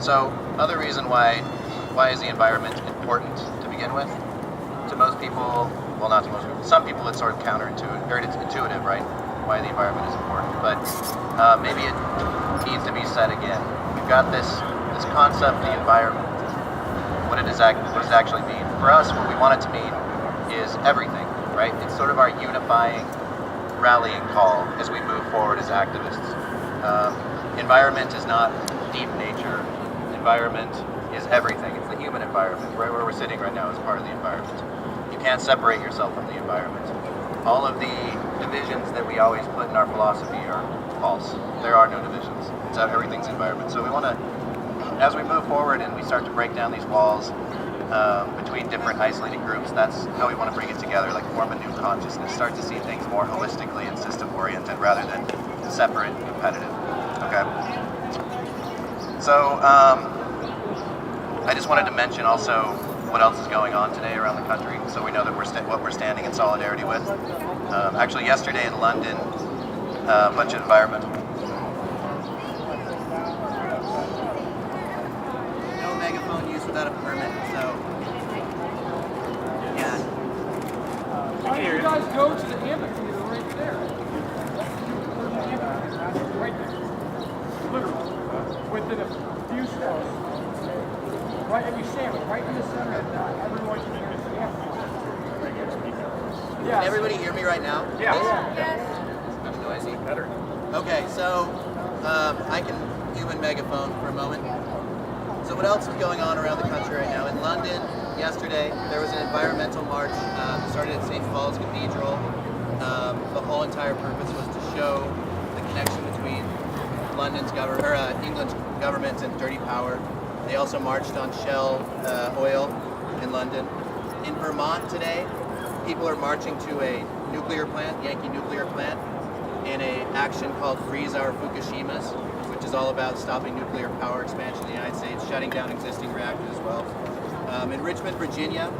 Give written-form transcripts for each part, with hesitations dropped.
So another reason why is the environment important to begin with? To most people, well, not to most people, some people it's sort of counterintuitive, or it's intuitive, right? Why the environment is important, but maybe it needs to be said again. We've got this concept, the environment. What does it actually mean? For us, what we want it to mean is everything, right? It's sort of our unifying, rallying call as we move forward as activists. Environment is not deep nature. Environment is everything. It's the human environment. Right where we're sitting right now is part of the environment. You can't separate yourself from the environment. All of the divisions that we always put in our philosophy are false. There are no divisions. It's everything's environment. So we want to, as we move forward and we start to break down these walls between different isolated groups, that's how we want to bring it together, like form a new consciousness, start to see things more holistically and system-oriented rather than separate and competitive. Okay? So I just wanted to mention also what else is going on today around the country, so we know that what we're standing in solidarity with. Actually, yesterday in London, a bunch of environmental. No megaphone use without a permit, so yeah. Why don't you guys go to the amphitheater right there? Right there. Literally. Within a few steps. Right, and you stand right in the center, and everyone can hear the amphitheater. Yeah. Can everybody hear me right now? Yeah. Yes. I'm noisy. Better. Okay, so I can human megaphone for a moment. So what else is going on around the country right now? In London, yesterday, there was an environmental march. It started at St. Paul's Cathedral. The whole entire purpose was to show the connection between England's government and dirty power. They also marched on Shell oil in London. In Vermont today, people are marching to a nuclear plant, Yankee nuclear plant, in an action called Freeze Our Fukushimas, which is all about stopping nuclear power expansion in the United States, shutting down existing reactors as well. In Richmond, Virginia,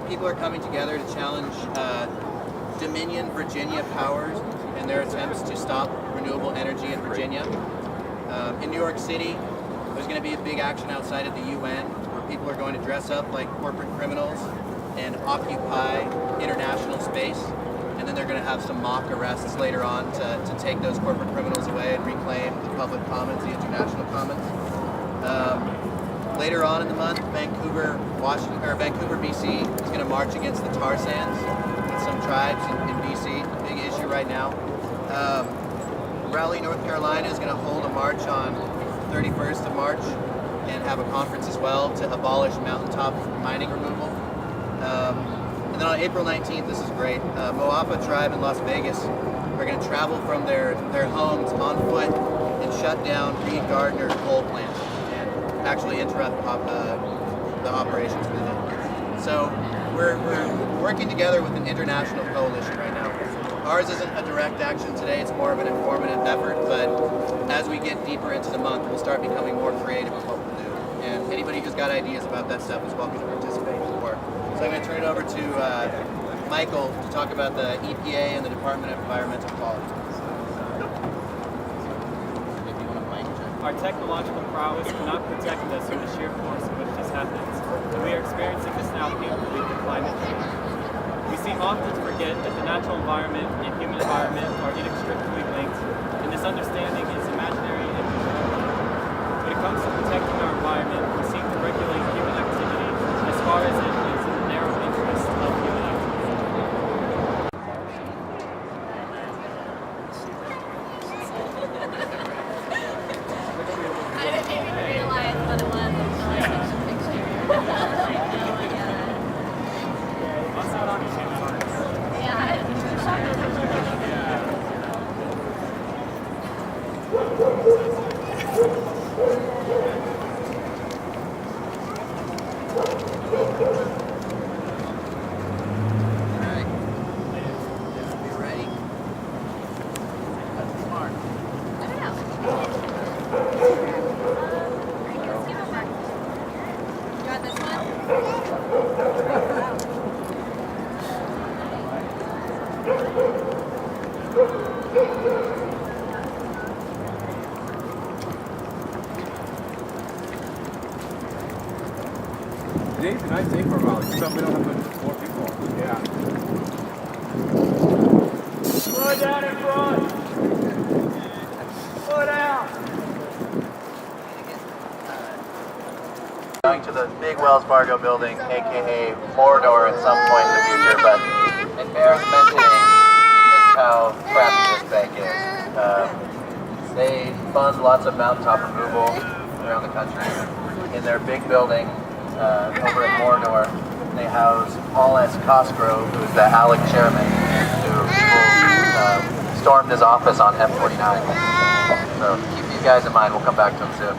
people are coming together to challenge Dominion Virginia powers and their attempts to stop renewable energy in Virginia. In New York City, there's going to be a big action outside of the UN where people are going to dress up like corporate criminals and occupy international space. And then they're going to have some mock arrests later on to take those corporate criminals away and reclaim the public commons, the international commons. Later on in the month, Vancouver, BC is going to march against the tar sands with some tribes in BC. Big issue right now. Raleigh, North Carolina is going to hold a march on 31st of March and have a conference as well to abolish mountaintop mining removal. And then on April 19th, this is great, Moapa tribe in Las Vegas are going to travel from their homes on foot and shut down Reed Gardner coal plant and actually interrupt the operations for the day. So we're working together with an international coalition right now. Ours isn't a direct action today, it's more of an informative effort, but as we get deeper into the month, we'll start becoming more creative with what we'll do. And anybody who's got ideas about that stuff is welcome to participate in the work. So I'm going to turn it over to Michael to talk about the EPA and the Department of Environmental Quality. Our technological prowess cannot protect us from the sheer force in which this happens, and we are experiencing this now painfully with climate change. We seem often to forget that the natural environment and human environment are inextricably linked, and this understanding is imaginary and visual. When it comes to protecting our environment, we seek to regulate human activity as far as it is in the narrow interest of human activity. I didn't even realize what it was until I took the picture. Yeah. Today's a nice day for a rally. Except we don't have more people. Yeah. Slow down in front. Slow down. Going to the big Wells Fargo building, aka Mordor, at some point in the future, but it bears mentioning just how crappy this bank is. They fund lots of mountaintop removal around the country. In their big building over at Mordor, they house Paul S. Cosgrove, who's the ALEC chairman, who stormed his office on F-49. So keep these guys in mind. We'll come back to them soon.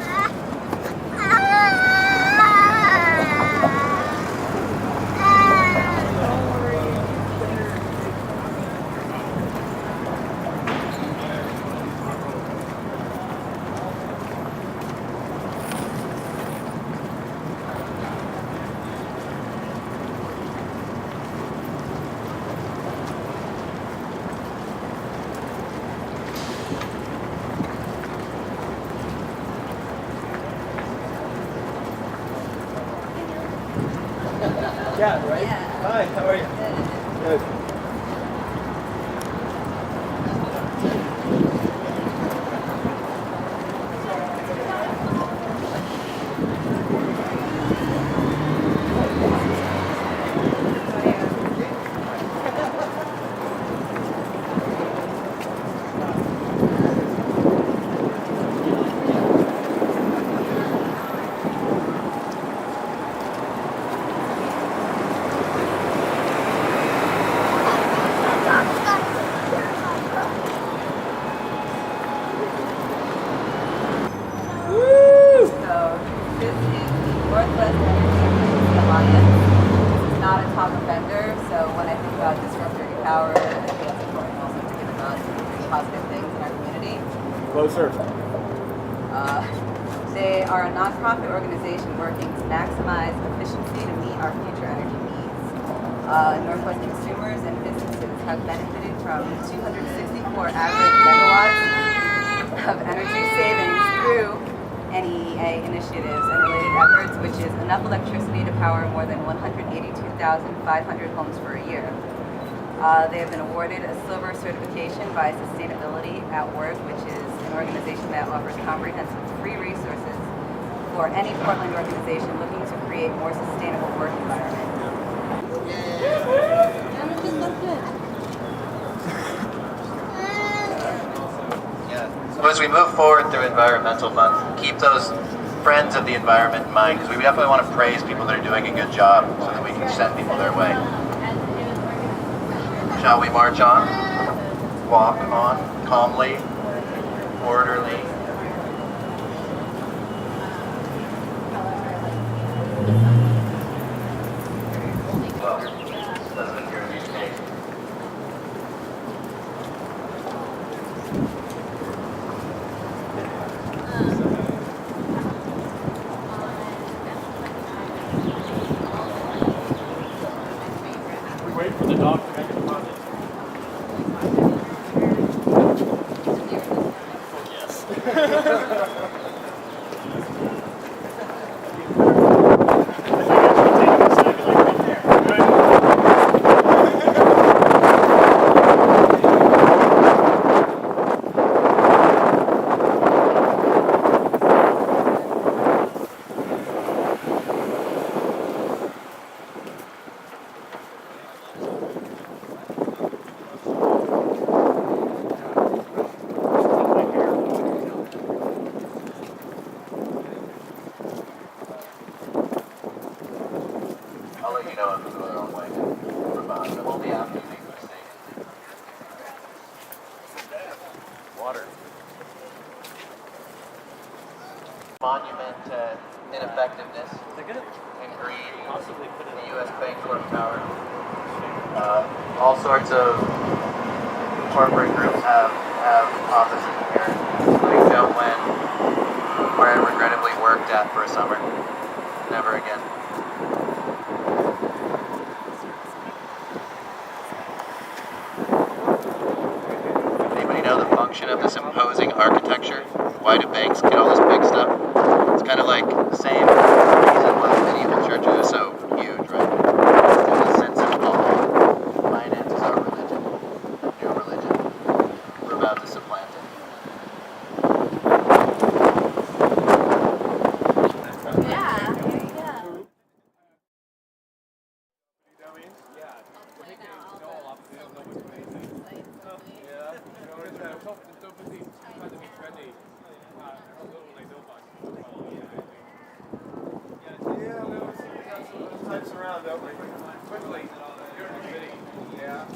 Yeah, right? Yeah. Hi, how are you? Good. Northwest Energy Alliance. This is not a top offender, so when I think about disrupting power, I think it's important also to think about positive things in our community. Closer. They are a nonprofit organization working to maximize efficiency to meet our future energy needs. Northwest consumers and businesses have benefited from 264 average megawatts of energy savings through NEA initiatives and related efforts, which is enough electricity to power more than 182,500 homes for a year. They have been awarded a silver certification by Sustainability at Work, which is an organization that offers comprehensive free resources for any Portland organization looking to create more sustainable work environment. So as we move forward through Environmental Month, keep those friends of the environment in mind, because we definitely want to praise people that are doing a good job so that we can send people their way. Shall we march on? Walk on calmly, orderly. Well, doesn't appear to be the case. We wait for the dog to make a deposit. I'll let you know if we go the wrong way. We're fine, but only after you make a mistake. Water. Monument to ineffectiveness and greed. The U.S. Bancorp Tower. All sorts of corporate groups have offices here, including Joneland, where I regrettably worked at for a summer. Never again. Anybody know the function of this imposing architecture? Why do banks get all this big stuff? It's kind of like the same reason why medieval churches are so about to supplant it. Yeah. Types around, though. Quickly. Yeah.